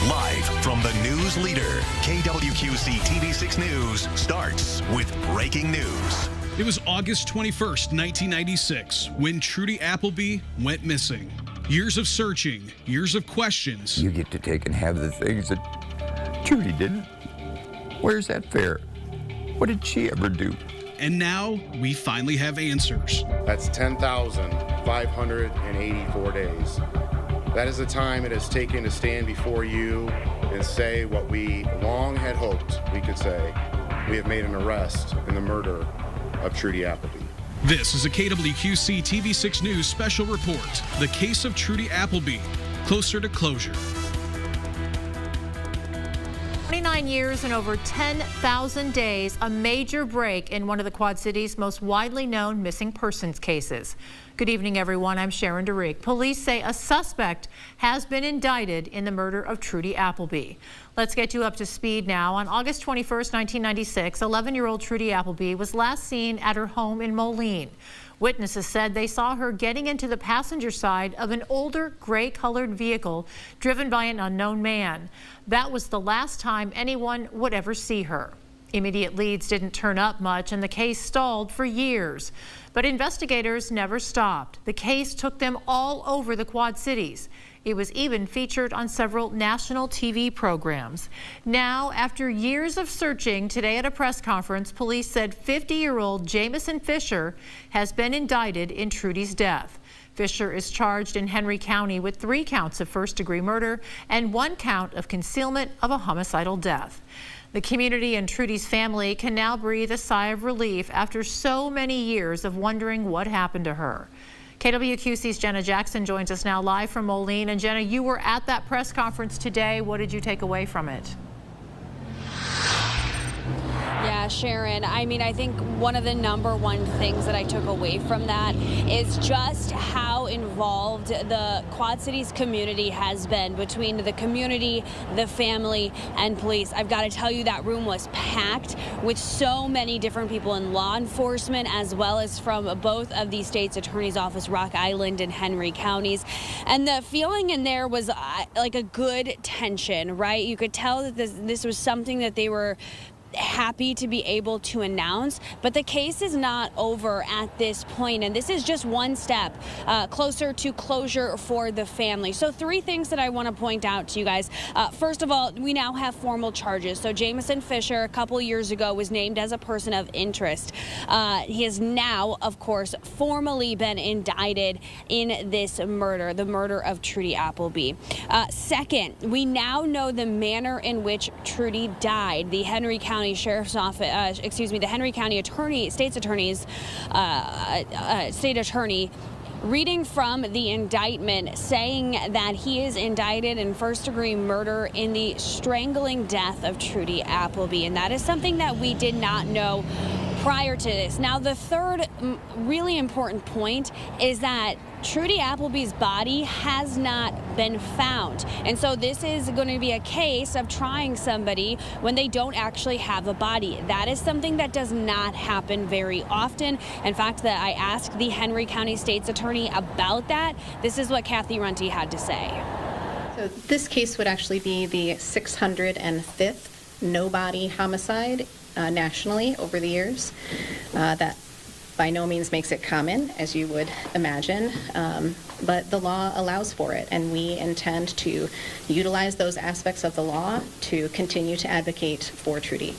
Live from the news leader, KWQC TV6 News starts with breaking news. It was August 21st, 1996, when Trudy Appleby went missing. Years of searching, years of questions. You get to take and have the things that Trudy didn't. Where's that fair? What did she ever do? And now we finally have answers. That's 10,584 days. That is the time it has taken to stand before you and say what we long had hoped we could say. We have made an arrest in the murder of Trudy Appleby. This is a KWQC TV6 News special report. The case of Trudy Appleby, closer to closure. 29 years and over 10,000 days, a major break in one of the Quad Cities' most widely known missing persons cases. Good evening, everyone. I'm Sharon DeRick. Police say a suspect has been indicted in the murder of Trudy Appleby. Let's get you up to speed now. On August 21st, 1996, 11-year-old Trudy Appleby was last seen at her home in Moline. Witnesses said they saw her getting into the passenger side of an older gray-colored vehicle driven by an unknown man. That was the last time anyone would ever see her. Immediate leads didn't turn up much, and the case stalled for years. But investigators never stopped. The case took them all over the Quad Cities. It was even featured on several national TV programs. Now, after years of searching, today at a press conference, police said 50-year-old Jamison Fisher has been indicted in Trudy's death. Fisher is charged in Henry County with 3 counts of first-degree murder and 1 count of concealment of a homicidal death. The community and Trudy's family can now breathe a sigh of relief after so many years of wondering what happened to her. KWQC's Jenna Jackson joins us now live from Moline. And Jenna, you were at that press conference today. What did you take away from it? Yeah, Sharon, I mean, I think one of the #1 things that I took away from that is just how involved the Quad Cities community has been between the community, the family, and police. I've got to tell you, that room was packed with so many different people in law enforcement, as well as from both of the state's attorney's office, Rock Island and Henry counties. And the feeling in there was like a good tension, right? You could tell that this was something that they were happy to be able to announce, but the case is not over at this point, and this is just one step closer to closure for the family. So 3 things that I want to point out to you guys. First of all, we now have formal charges. So Jamison Fisher, a couple years ago, was named as a person of interest. He has now, of course, formally been indicted in this murder, the murder of Trudy Appleby. Second, we now know the manner in which Trudy died. The Henry County Sheriff's Office, the Henry County State's Attorney's State Attorney, reading from the indictment, saying that he is indicted in first-degree murder in the strangling death of Trudy Appleby, and that is something that we did not know prior to this. Now, the third really important point is that Trudy Appleby's body has not been found. And so this is going to be a case of trying somebody when they don't actually have a body. That is something that does not happen very often. In fact, that I asked the Henry County State's Attorney about that. This is what Kathy Runte had to say. So this case would actually be the 605th no-body homicide nationally over the years. That by no means makes it common, as you would imagine, but the law allows for it, and we intend to utilize those aspects of the law to continue to advocate for Trudy.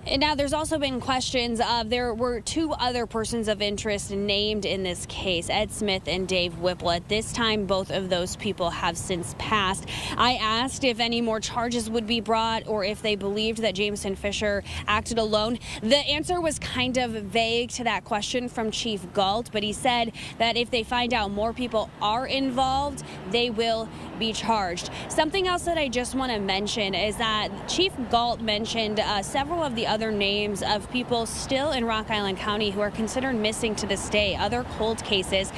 And now there's also been questions of, there were 2 other persons of interest named in this case, Ed Smith and Dave Whipple. At this time, both of those people have since passed. I asked if any more charges would be brought or if they believed that Jamison Fisher acted alone. The answer was kind of vague to that question from Chief Galt, but he said that if they find out more people are involved, they will be charged. Something else that I just want to mention is that Chief Galt mentioned several of the other names of people still in Rock Island County who are considered missing to this day, other cold cases.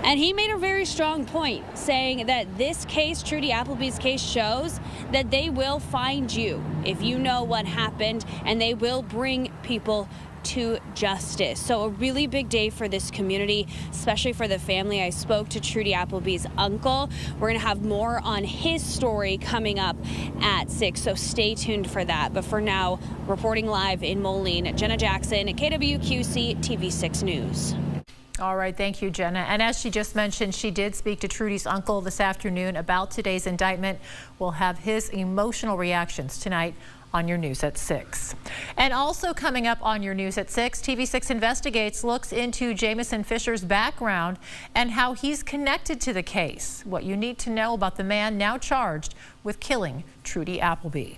And he made a very strong point, saying that this case, Trudy Appleby's case, shows that they will find you if you know what happened, and they will bring people to justice. So a really big day for this community, especially for the family. I spoke to Trudy Appleby's uncle. We're going to have more on his story coming up at 6, so stay tuned for that. But for now, reporting live in Moline, Jenna Jackson, KWQC TV 6 News. All right, thank you, Jenna. And as she just mentioned, she did speak to Trudy's uncle this afternoon about today's indictment. We'll have his emotional reactions tonight on your news at 6. And also coming up on your news at 6, TV6 Investigates looks into Jamison Fisher's background and how he's connected to the case. What you need to know about the man now charged with killing Trudy Appleby.